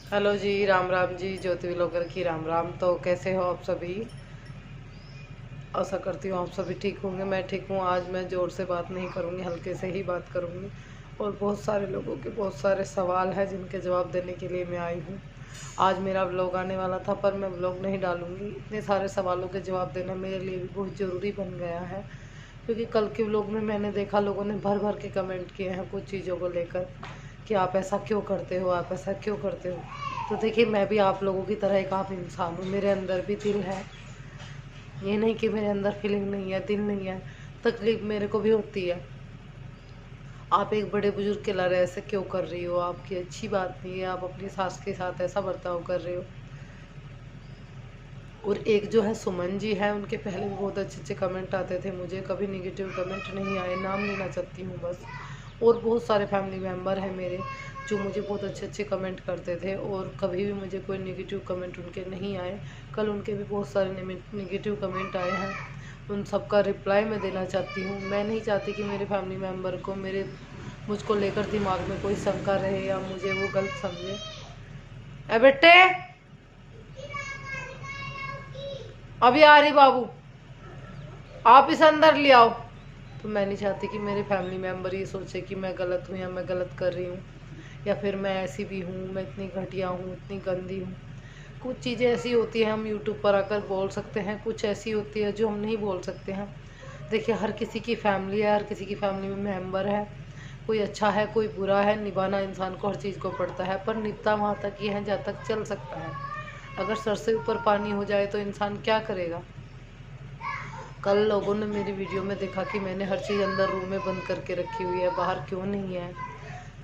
Hello जी, राम राम जी, ज्योति vlogger की राम राम। तो कैसे हो आप सभी? आशा करती हूँ आप सभी ठीक होंगे। मैं ठीक हूँ। आज मैं ज़ोर से बात नहीं करूँगी, हल्के से ही बात करूँगी। और बहुत सारे लोगों के बहुत सारे सवाल हैं जिनके जवाब देने के लिए मैं आई हूँ। आज मेरा व्लॉग आने वाला था पर मैं व्लॉग नहीं डालूँगी। इतने सारे सवालों के जवाब देना मेरे लिए भी बहुत ज़रूरी बन गया है, क्योंकि कल के व्लॉग में मैंने देखा लोगों ने भर भर के कमेंट किए हैं कुछ चीज़ों को लेकर कि आप ऐसा क्यों करते हो, आप ऐसा क्यों करते हो। तो देखिए, मैं भी आप लोगों की तरह एक आम इंसान हूँ, मेरे अंदर भी दिल है। ये नहीं कि मेरे अंदर फीलिंग नहीं है, दिल नहीं है। तकलीफ मेरे को भी होती है। आप एक बड़े बुजुर्ग के लारे ऐसे क्यों कर रही हो, आपकी अच्छी बात नहीं है, आप अपनी सास के साथ ऐसा बर्ताव कर रहे हो। और एक जो है सुमन जी है, उनके पहले भी बहुत अच्छे अच्छे कमेंट आते थे, मुझे कभी निगेटिव कमेंट नहीं आए, नाम लेना चाहती हूँ बस। और बहुत सारे फैमिली मेम्बर हैं मेरे जो मुझे बहुत अच्छे अच्छे कमेंट करते थे और कभी भी मुझे कोई नेगेटिव कमेंट उनके नहीं आए। कल उनके भी बहुत सारे नेगेटिव कमेंट आए हैं, उन सब का रिप्लाई मैं देना चाहती हूँ। मैं नहीं चाहती कि मेरे फैमिली मेम्बर को मुझको लेकर दिमाग में कोई शंका रहे या मुझे वो गलत समझे। ए बेटे, अभी आ रही बाबू, आप इसे अंदर ले आओ। तो मैं नहीं चाहती कि मेरे फैमिली मेम्बर ये सोचे कि मैं गलत हूँ या मैं गलत कर रही हूँ, या फिर मैं ऐसी भी हूँ, मैं इतनी घटिया हूँ, इतनी गंदी हूँ। कुछ चीज़ें ऐसी होती हैं हम यूट्यूब पर आकर बोल सकते हैं, कुछ ऐसी होती है जो हम नहीं बोल सकते हैं। देखिए, हर किसी की फैमिली है, हर किसी की फैमिली में मेम्बर है, कोई अच्छा है कोई बुरा है। निभाना इंसान को हर चीज़ को पड़ता है, पर निपटा वहाँ तक ही है जहाँ तक चल सकता है। अगर सर से ऊपर पानी हो जाए तो इंसान क्या करेगा। कल लोगों ने मेरी वीडियो में देखा कि मैंने हर चीज़ अंदर रूम में बंद करके रखी हुई है, बाहर क्यों नहीं है।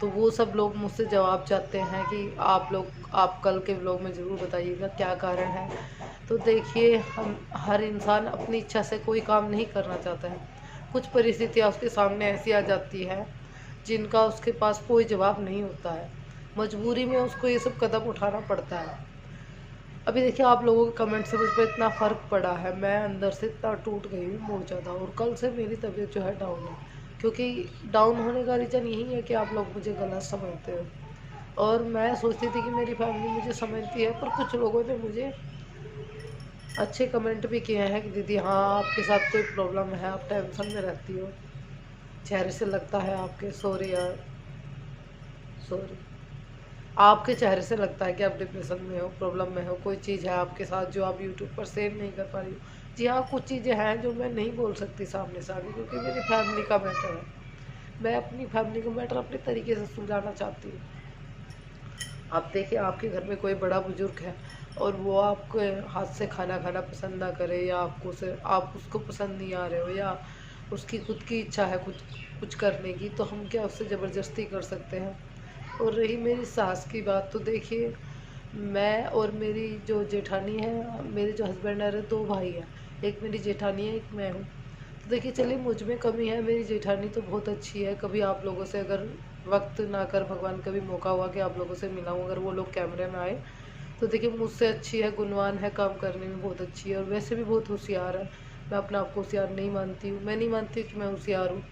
तो वो सब लोग मुझसे जवाब चाहते हैं कि आप कल के व्लॉग में ज़रूर बताइएगा क्या कारण है। तो देखिए, हम हर इंसान अपनी इच्छा से कोई काम नहीं करना चाहता है। कुछ परिस्थितियाँ उसके सामने ऐसी आ जाती है जिनका उसके पास कोई जवाब नहीं होता है। मजबूरी में उसको ये सब कदम उठाना पड़ता है। अभी देखिए, आप लोगों के कमेंट से मुझ पर इतना फ़र्क पड़ा है, मैं अंदर से इतना टूट गई हूँ बहुत ज़्यादा। और कल से मेरी तबीयत जो है डाउन है, क्योंकि डाउन होने का रीज़न यही है कि आप लोग मुझे गलत समझते हो। और मैं सोचती थी कि मेरी फैमिली मुझे समझती है, पर कुछ लोगों ने मुझे अच्छे कमेंट भी किए हैं कि दीदी हाँ, आपके साथ कोई प्रॉब्लम है, आप टेंशन में रहती हो, चेहरे से लगता है आपके। सॉरी यार, सॉरी। आपके चेहरे से लगता है कि आप डिप्रेशन में हो, प्रॉब्लम में हो, कोई चीज़ है आपके साथ जो आप यूट्यूब पर शेयर नहीं कर पा रही हो। जी हाँ, कुछ चीज़ें हैं जो मैं नहीं बोल सकती सामने से आगे, क्योंकि मेरी फैमिली का मैटर है। मैं अपनी फैमिली का मैटर अपने तरीके से सुलझाना चाहती हूँ। आप देखिए, आपके घर में कोई बड़ा बुजुर्ग है और वो आपके हाथ से खाना खाना पसंद ना करे, या आप उसको पसंद नहीं आ रहे हो, या उसकी खुद की इच्छा है कुछ कुछ करने की, तो हम क्या उससे ज़बरदस्ती कर सकते हैं। और रही मेरी सास की बात, तो देखिए, मैं और मेरी जो जेठानी है, मेरे जो हस्बैंड है, दो भाई हैं। एक मेरी जेठानी है, एक मैं हूँ। तो देखिए, चलिए मुझ में कमी है, मेरी जेठानी तो बहुत अच्छी है। कभी आप लोगों से अगर वक्त ना कर भगवान, कभी मौका हुआ कि आप लोगों से मिलाऊँ, अगर वो लोग कैमरे में आए, तो देखिए मुझसे अच्छी है, गुणवान है, काम करने में बहुत अच्छी है और वैसे भी बहुत होशियार है। मैं अपने आप को होशियार नहीं मानती हूँ, मैं नहीं मानती हूँ कि मैं होशियार हूँ।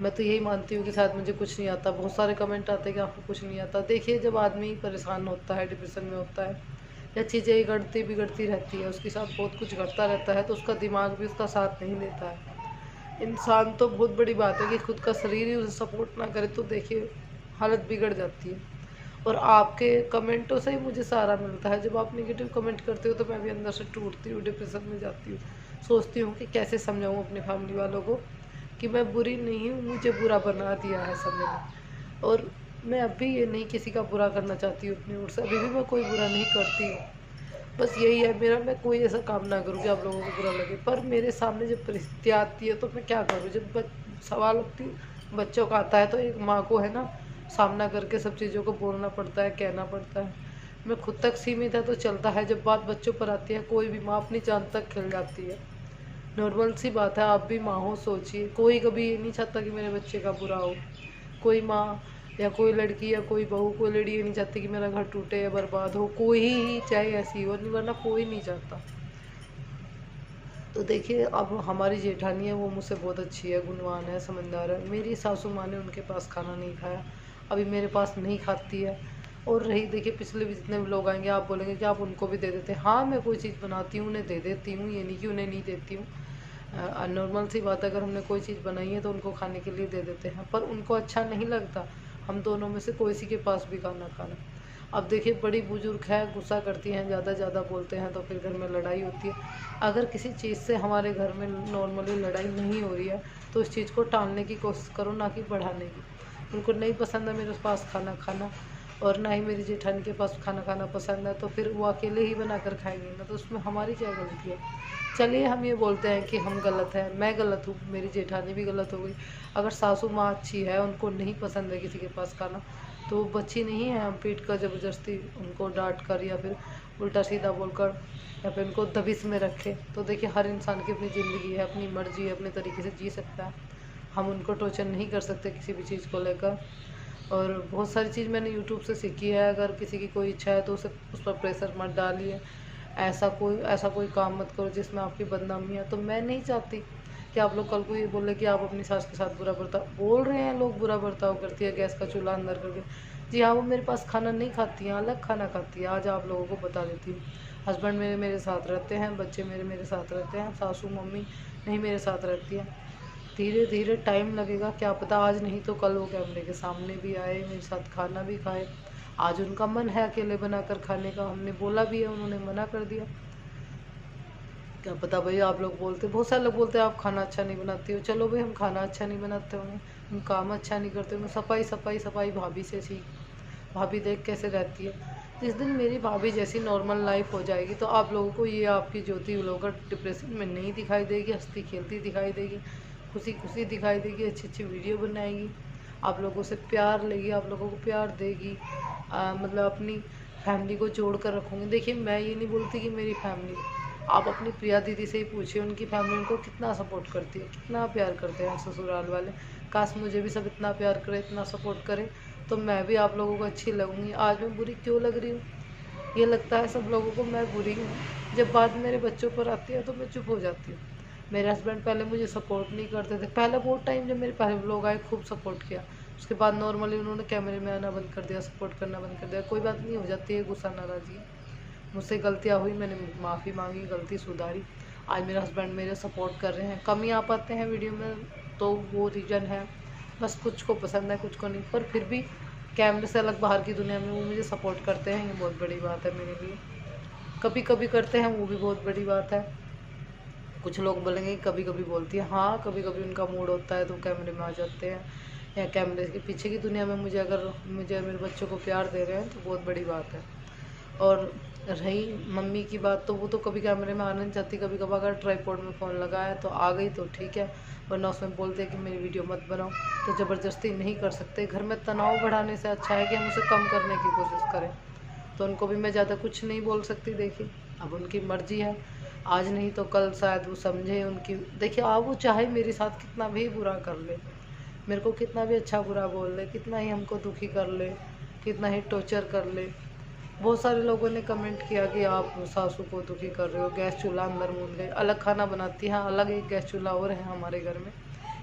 मैं तो यही मानती हूँ कि शायद मुझे कुछ नहीं आता। बहुत सारे कमेंट आते हैं कि आपको कुछ नहीं आता। देखिए, जब आदमी परेशान होता है, डिप्रेशन में होता है, या चीज़ें गड़ती बिगड़ती रहती है, उसके साथ बहुत कुछ घटता रहता है, तो उसका दिमाग भी उसका साथ नहीं देता है। इंसान तो बहुत बड़ी बात है कि खुद का शरीर ही उसे सपोर्ट ना करे, तो देखिए हालत बिगड़ जाती है। और आपके कमेंटों से ही मुझे सहारा मिलता है। जब आप नेगेटिव कमेंट करते हो तो मैं भी अंदर से टूटती हूँ, डिप्रेशन में जाती हूँ। सोचती हूँ कि कैसे समझाऊँ अपनी फैमिली वालों को कि मैं बुरी नहीं हूँ, मुझे बुरा बना दिया है समय ने। और मैं अभी ये नहीं किसी का बुरा करना चाहती हूँ अपनी ओर से, अभी भी मैं कोई बुरा नहीं करती हूँ। बस यही है मेरा, मैं कोई ऐसा काम ना करूँ कि आप लोगों को बुरा लगे। पर मेरे सामने जब परिस्थिति आती है तो मैं क्या करूँ। जब सवाल अपनी बच्चों का आता है तो एक माँ को है ना, सामना करके सब चीज़ों को बोलना पड़ता है, कहना पड़ता है। मैं खुद तक सीमित है तो चलता है, जब बात बच्चों पर आती है कोई भी माँ अपनी जान तक खिल जाती है। नॉर्मल सी बात है, आप भी माँ हो, सोचिए। कोई कभी ये नहीं चाहता कि मेरे बच्चे का बुरा हो। कोई माँ या कोई लड़की या कोई बहू, कोई लड़ी ये नहीं चाहती कि मेरा घर टूटे या बर्बाद हो। कोई ही चाहे ऐसी हो, नहीं वरना कोई नहीं चाहता। तो देखिए, अब हमारी जेठानी है, वो मुझसे बहुत अच्छी है, गुणवान है, समझदार है। मेरी सासू माँ ने उनके पास खाना नहीं खाया, अभी मेरे पास नहीं खाती है। और रही देखिए पिछले भी जितने भी लोग आएंगे, आप बोलेंगे कि आप उनको भी दे देते हैं। हाँ, मैं कोई चीज़ बनाती हूँ उन्हें दे देती हूँ, ये नहीं कि उन्हें नहीं देती हूँ। नॉर्मल सी बात है, अगर हमने कोई चीज़ बनाई है तो उनको खाने के लिए दे देते हैं, पर उनको अच्छा नहीं लगता हम दोनों में से कोई सी के पास भी खाना। अब देखिए बड़ी बुजुर्ग है, गुस्सा करती हैं, ज़्यादा बोलते हैं तो फिर घर में लड़ाई होती है। अगर किसी चीज़ से हमारे घर में नॉर्मली लड़ाई नहीं हो रही है तो इस चीज़ को टालने की कोशिश करो, ना कि बढ़ाने की। उनको नहीं पसंद है मेरे पास खाना खाना, और ना ही मेरी जेठानी के पास खाना खाना पसंद है, तो फिर वो अकेले ही बना कर खाएंगे ना, तो उसमें हमारी क्या गलती है। चलिए हम ये बोलते हैं कि हम गलत हैं, मैं गलत हूँ, मेरी जेठानी भी गलत हो गई। अगर सासू माँ अच्छी है, उनको नहीं पसंद है किसी के पास खाना, तो वो बच्ची नहीं है हम पीट कर ज़बरदस्ती उनको डांट कर या फिर उल्टा सीधा बोलकर या फिर उनको दबिश में रखे। तो देखिए हर इंसान की अपनी ज़िंदगी है, अपनी मर्जी है, अपने तरीके से जी सकता है, हम उनको टॉर्चर नहीं कर सकते किसी भी चीज़ को लेकर। और बहुत सारी चीज़ मैंने यूट्यूब से सीखी है, अगर किसी की कोई इच्छा है तो उसे उस पर प्रेशर मत डालिए, ऐसा कोई काम मत करो जिसमें आपकी बदनामी है। तो मैं नहीं चाहती कि आप लोग कल को ये बोले कि आप अपनी सास के साथ बुरा बर्ताव, बोल रहे हैं लोग बुरा बर्ताव करती है, गैस का चूल्हा अंदर करके। जी हाँ, वो मेरे पास खाना नहीं खाती हैं, अलग खाना खाती है। आज आप लोगों को बता देती हूँ, हस्बैंड मेरे मेरे साथ रहते हैं, बच्चे मेरे साथ रहते हैं, सासू मम्मी नहीं मेरे साथ रहती है। धीरे धीरे टाइम लगेगा, क्या पता आज नहीं तो कल वो कैमरे के सामने भी आए, मेरे साथ खाना भी खाए। आज उनका मन है अकेले बनाकर खाने का, हमने बोला भी है, उन्होंने मना कर दिया। क्या पता भाई, आप लोग बोलते, बहुत सारे लोग बोलते हैं आप खाना अच्छा नहीं बनाती हो। चलो भाई, हम खाना अच्छा नहीं बनाते होंगे, हम काम अच्छा नहीं करते होंगे, सफाई सफाई सफाई भाभी से सीख, भाभी देख कैसे रहती है। जिस दिन मेरी भाभी जैसी नॉर्मल लाइफ हो जाएगी तो आप लोगों को ये आपकी ज्योति व्लॉगर डिप्रेशन में नहीं दिखाई देगी, हंसती खेलती दिखाई देगी, खुशी खुशी दिखाई देगी, अच्छी अच्छी वीडियो बनाएगी, आप लोगों से प्यार लेगी, आप लोगों को प्यार देगी, मतलब अपनी फैमिली को जोड़ कर रखूँगी। देखिए मैं ये नहीं बोलती कि मेरी फैमिली, आप अपनी प्रिया दीदी से ही पूछिए, उनकी फैमिली उनको कितना सपोर्ट करती है, कितना प्यार करते हैं ससुराल वाले। काश मुझे भी सब इतना प्यार करे, इतना सपोर्ट करे, तो मैं भी आप लोगों को अच्छी लगूंगी। आज मैं बुरी क्यों लग रही हूँ, ये लगता है सब लोगों को मैं बुरी हूँ। जब बात मेरे बच्चों पर आती है तो मैं चुप हो जाती हूँ। मेरे हस्बैंड पहले मुझे सपोर्ट नहीं करते थे, पहले बहुत टाइम जब मेरे पहले लोग आए खूब सपोर्ट किया, उसके बाद नॉर्मली उन्होंने कैमरे में आना बंद कर दिया, सपोर्ट करना बंद कर दिया। कोई बात नहीं, हो जाती है गुस्सा नाराज़गी, मुझसे गलतियाँ हुई, मैंने माफ़ी मांगी, गलती सुधारी। आज मेरे हस्बैंड मेरे सपोर्ट कर रहे हैं, कम ही आ पाते हैं वीडियो में तो वो रीज़न है, बस कुछ को पसंद है कुछ को नहीं, पर फिर भी कैमरे से अलग बाहर की दुनिया में वो मुझे सपोर्ट करते हैं, ये बहुत बड़ी बात है मेरे लिए। कभी कभी करते हैं वो भी बहुत बड़ी बात है। कुछ लोग बोलेंगे कभी कभी बोलती है, हाँ कभी कभी उनका मूड होता है तो कैमरे में आ जाते हैं, या कैमरे के पीछे की दुनिया में मुझे मेरे बच्चों को प्यार दे रहे हैं तो बहुत बड़ी बात है। और रही मम्मी की बात, तो वो तो कभी कैमरे में आना नहीं चाहती, कभी कभार अगर ट्राइपॉड में फ़ोन लगाया तो आ गई तो ठीक है, वरना उसमें बोलते हैं कि मेरी वीडियो मत बनाओ, तो ज़बरदस्ती नहीं कर सकते। घर में तनाव बढ़ाने से अच्छा है कि हम उसे कम करने की कोशिश करें। तो उनको भी मैं ज़्यादा कुछ नहीं बोल सकती, देखिए अब उनकी मर्जी है, आज नहीं तो कल शायद वो समझे उनकी। देखिए आप वो चाहे मेरे साथ कितना भी बुरा कर ले, मेरे को कितना भी अच्छा बुरा बोल ले, कितना ही हमको दुखी कर ले, कितना ही टॉर्चर कर ले। बहुत सारे लोगों ने कमेंट किया कि आप सासू को दुखी कर रहे हो, गैस चूल्हा अंदर मूल गए, अलग खाना बनाती हैं, अलग एक गैस चूल्हा और है हमारे घर में।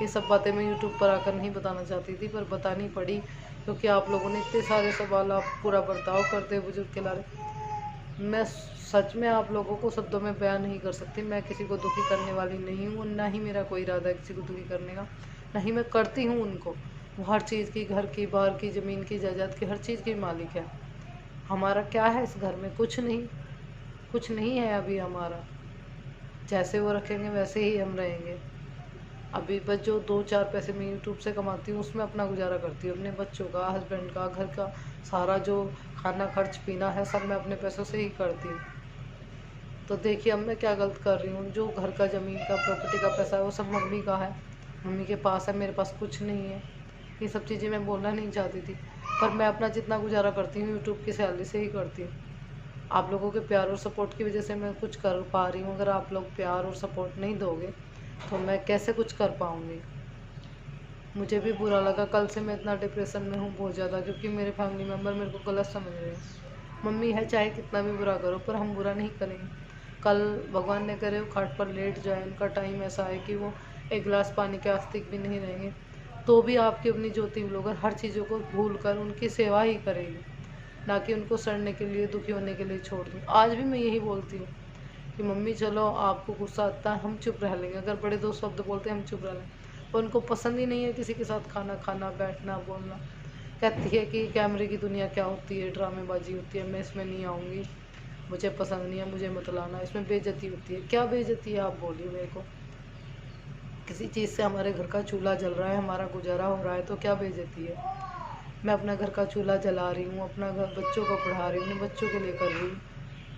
ये सब बातें मैं यूट्यूब पर आकर नहीं बताना चाहती थी, पर बतानी पड़ी क्योंकि आप लोगों ने इतने सारे सवाल, आप पूरा बर्ताव करते हैं बुजुर्ग के लारे। मैं सच में आप लोगों को शब्दों में बयान नहीं कर सकती, मैं किसी को दुखी करने वाली नहीं हूँ, ना ही मेरा कोई इरादा है किसी को दुखी करने का, ना ही मैं करती हूँ उनको। वो हर चीज़ की, घर की, बाहर की, ज़मीन की, जायदाद की, हर चीज़ की मालिक है। हमारा क्या है इस घर में, कुछ नहीं, कुछ नहीं है अभी हमारा। जैसे वो रखेंगे वैसे ही हम रहेंगे। अभी बस जो 2-4 पैसे मैं यूट्यूब से कमाती हूँ उसमें अपना गुजारा करती हूँ, अपने बच्चों का, हस्बैंड का, घर का सारा जो खाना खर्च पीना है सब मैं अपने पैसों से ही करती हूँ। तो देखिए अब मैं क्या गलत कर रही हूँ, जो घर का, ज़मीन का, प्रॉपर्टी का पैसा है वो सब मम्मी का है, मम्मी के पास है, मेरे पास कुछ नहीं है। ये सब चीज़ें मैं बोलना नहीं चाहती थी, पर मैं अपना जितना गुजारा करती हूँ यूट्यूब की सैलरी से ही करती हूँ। आप लोगों के प्यार और सपोर्ट की वजह से मैं कुछ कर पा रही हूँ, अगर आप लोग प्यार और सपोर्ट नहीं दोगे तो मैं कैसे कुछ कर पाऊँगी। मुझे भी बुरा लगा, कल से मैं इतना डिप्रेशन में हूँ बहुत ज़्यादा, क्योंकि मेरे फैमिली मेम्बर मेरे को गलत समझ रहे हैं। मम्मी है, चाहे कितना भी बुरा करो पर हम बुरा नहीं करेंगे। कल भगवान ने करे वो खाट पर लेट जाए, उनका टाइम ऐसा है कि वो एक गिलास पानी के आस्तिक भी नहीं रहेंगे, तो भी आपकी अपनी ज्योति व्लॉगर हर चीज़ों को भूल कर उनकी सेवा ही करेगी। ना कि उनको सड़ने के लिए, दुखी होने के लिए छोड़ दूँ। आज भी मैं यही बोलती हूँ कि मम्मी चलो आपको गुस्सा आता है, हम चुप रह लेंगे, अगर बड़े 2 शब्द बोलते हैं हम चुप रह लेंगे। और उनको पसंद ही नहीं है किसी के साथ खाना खाना, बैठना, बोलना। कहती है कि कैमरे की दुनिया क्या होती है, ड्रामेबाजी होती है, मैं इसमें नहीं आऊँगी, मुझे पसंद नहीं है, मुझे मत लाना, इसमें बेइज्जती होती है। क्या बेइज्जती है आप बोलिए मेरे को? किसी चीज़ से हमारे घर का चूल्हा जल रहा है, हमारा गुजारा हो रहा है, तो क्या बेइज्जती है? मैं अपना घर का चूल्हा जला रही हूँ, अपना घर बच्चों को पढ़ा रही हूँ, अपने बच्चों के लिए कर रही हूँ,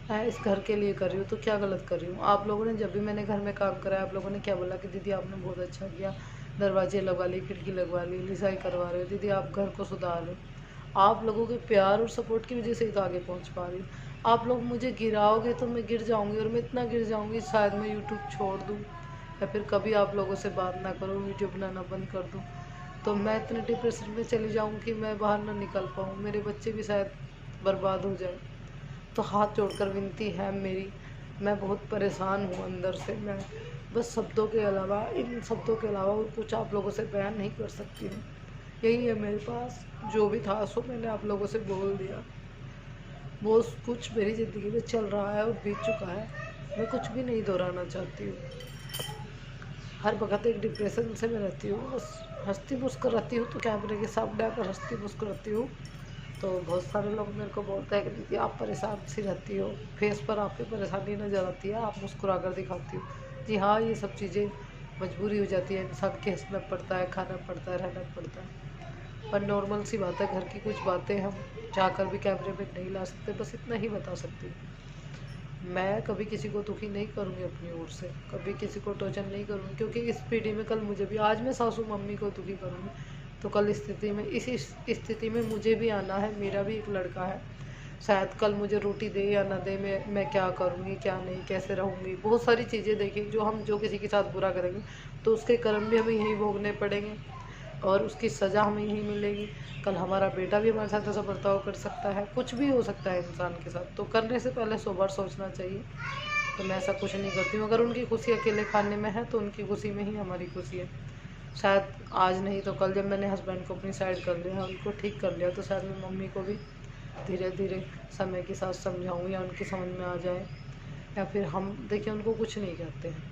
मैं इस घर के लिए कर रही हूँ, तो क्या गलत कर रही हूँ? आप लोगों ने जब भी मैंने घर में काम कराया, आप लोगों ने क्या बोला कि दीदी आपने बहुत अच्छा किया, दरवाजे लगवा ली, खिड़की लगवा ली, लिसाई करवा रहे हो, दीदी आप घर को सुधार रहे हो। आप लोगों के प्यार और सपोर्ट की वजह से ही तो आगे पहुँच पा रही हूँ। आप लोग मुझे गिराओगे तो मैं गिर जाऊँगी, और मैं इतना गिर जाऊँगी शायद मैं यूट्यूब छोड़ दूँ, या फिर कभी आप लोगों से बात ना करूँ, वीडियो बनाना बंद कर दूँ। तो मैं इतने डिप्रेशन में चली जाऊँ कि मैं बाहर ना निकल पाऊँ, मेरे बच्चे भी शायद बर्बाद हो जाए। तो हाथ जोड़कर विनती है मेरी, मैं बहुत परेशान हूँ अंदर से। मैं बस शब्दों के अलावा, इन शब्दों के अलावा और कुछ आप लोगों से बयान नहीं कर सकती हूँ। यही है मेरे पास, जो भी था सो मैंने आप लोगों से बोल दिया। वो कुछ मेरी ज़िंदगी में चल रहा है और बीत चुका है, मैं कुछ भी नहीं दोहराना चाहती हूँ। हर वक्त एक डिप्रेशन से मैं रहती हूँ, बस हंसती मुस्कुराती हूँ, तो कैमरे के सामने आकर हंसती मुस्कुराती हूँ। तो बहुत सारे लोग मेरे को बोलते हैं कि दीदी आप परेशान सी रहती हो, फेस पर आपकी परेशानी नज़र आती है, आप मुस्कुरा कर दिखाती हो। जी हाँ, ये सब चीज़ें मजबूरी हो जाती है, इंसान के हंसना पड़ता है, खाना पड़ता है, रहना पड़ता है। पर नॉर्मल सी बात है, घर की कुछ बातें हम चाहकर भी कैमरे में नहीं ला सकते, बस इतना ही बता सकती हूँ। मैं कभी किसी को दुखी नहीं करूँगी अपनी ओर से, कभी किसी को टॉर्चर नहीं करूँगी, क्योंकि इस पीढ़ी में कल मुझे भी, आज मैं सासू मम्मी को दुखी करूँगी तो कल स्थिति में, इस स्थिति में मुझे भी आना है, मेरा भी एक लड़का है। शायद कल मुझे रोटी दे या ना दे, मैं क्या करूँगी, क्या नहीं, कैसे रहूँगी, बहुत सारी चीज़ें देखी। जो किसी के साथ बुरा करेंगे तो उसके कर्म भी हमें यहीं भोगने पड़ेंगे, और उसकी सज़ा हमें यहीं मिलेगी। कल हमारा बेटा भी हमारे साथ ऐसा बर्ताव कर सकता है, कुछ भी हो सकता है इंसान के साथ, तो करने से पहले 100 बार सोचना चाहिए। तो मैं ऐसा कुछ नहीं करती हूँ। अगर उनकी खुशी अकेले खाने में है तो उनकी खुशी में ही हमारी खुशी है। शायद आज नहीं तो कल, जब मैंने हस्बैंड को अपनी साइड कर लिया, उनको ठीक कर लिया, तो शायद मैं मम्मी को भी धीरे धीरे समय के साथ समझाऊँ, या उनकी समझ में आ जाए, या फिर हम देखिए उनको कुछ नहीं कहते हैं,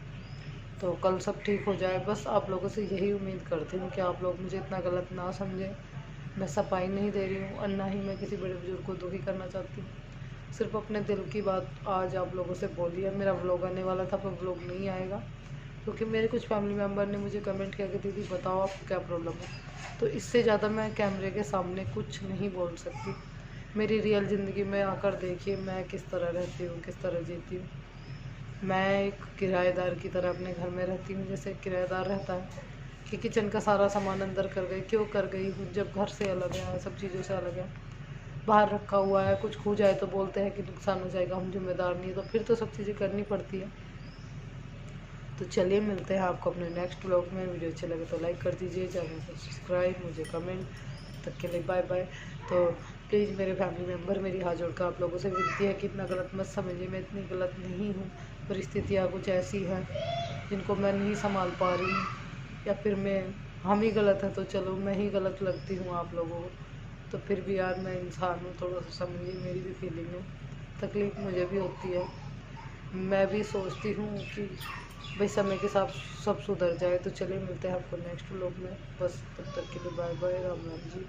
तो कल सब ठीक हो जाए। बस आप लोगों से यही उम्मीद करती हूँ कि आप लोग मुझे इतना गलत ना समझें। मैं सफाई नहीं दे रही हूँ, और ना ही मैं किसी बड़े बुजुर्ग को दुखी करना चाहती हूँ। सिर्फ अपने दिल की बात आज आप लोगों से बोली है। मेरा व्लॉग आने वाला था, पर व्लॉग नहीं आएगा, क्योंकि मेरे कुछ फैमिली मेम्बर ने मुझे कमेंट किया कि दीदी बताओ आपको क्या प्रॉब्लम है। तो इससे ज़्यादा मैं कैमरे के सामने कुछ नहीं बोल सकती। मेरी रियल ज़िंदगी में आकर देखिए मैं किस तरह रहती हूँ, किस तरह जीती हूँ। मैं एक किराएदार की तरह अपने घर में रहती हूँ, जैसे एक किराएदार रहता है कि किचन का सारा सामान अंदर कर गई, क्यों कर गई हूँ, जब घर से अलग है, सब चीज़ों से अलग है, बाहर रखा हुआ है, कुछ खो जाए तो बोलते हैं कि नुकसान हो जाएगा, हम जिम्मेदार नहीं है, तो फिर तो सब चीज़ें करनी पड़ती है। तो चलिए मिलते हैं आपको अपने नेक्स्ट ब्लॉग में। वीडियो अच्छे लगे तो लाइक कर दीजिए, चैनल को सब्सक्राइब, मुझे कमेंट। तक के लिए बाय बाय। तो प्लीज़ मेरे फैमिली मेम्बर, मेरी हाथ जोड़कर आप लोगों से विनती है कि इतना गलत मत समझिए, मैं इतनी गलत नहीं हूँ। परिस्थितियाँ कुछ ऐसी हैं जिनको मैं नहीं संभाल पा रही हूँ, या फिर हम ही गलत हैं, तो चलो मैं ही गलत लगती हूँ आप लोगों को, तो फिर भी यार मैं इंसान हूँ, थोड़ा सा समझिए, मेरी भी फीलिंग है, तकलीफ़ मुझे भी होती है। मैं भी सोचती हूँ कि भाई समय के साथ सब सुधर जाए। तो चलिए मिलते हैं आपको नेक्स्ट व्लॉग में। बस तब तक के लिए बाय बाय, राम राम जी।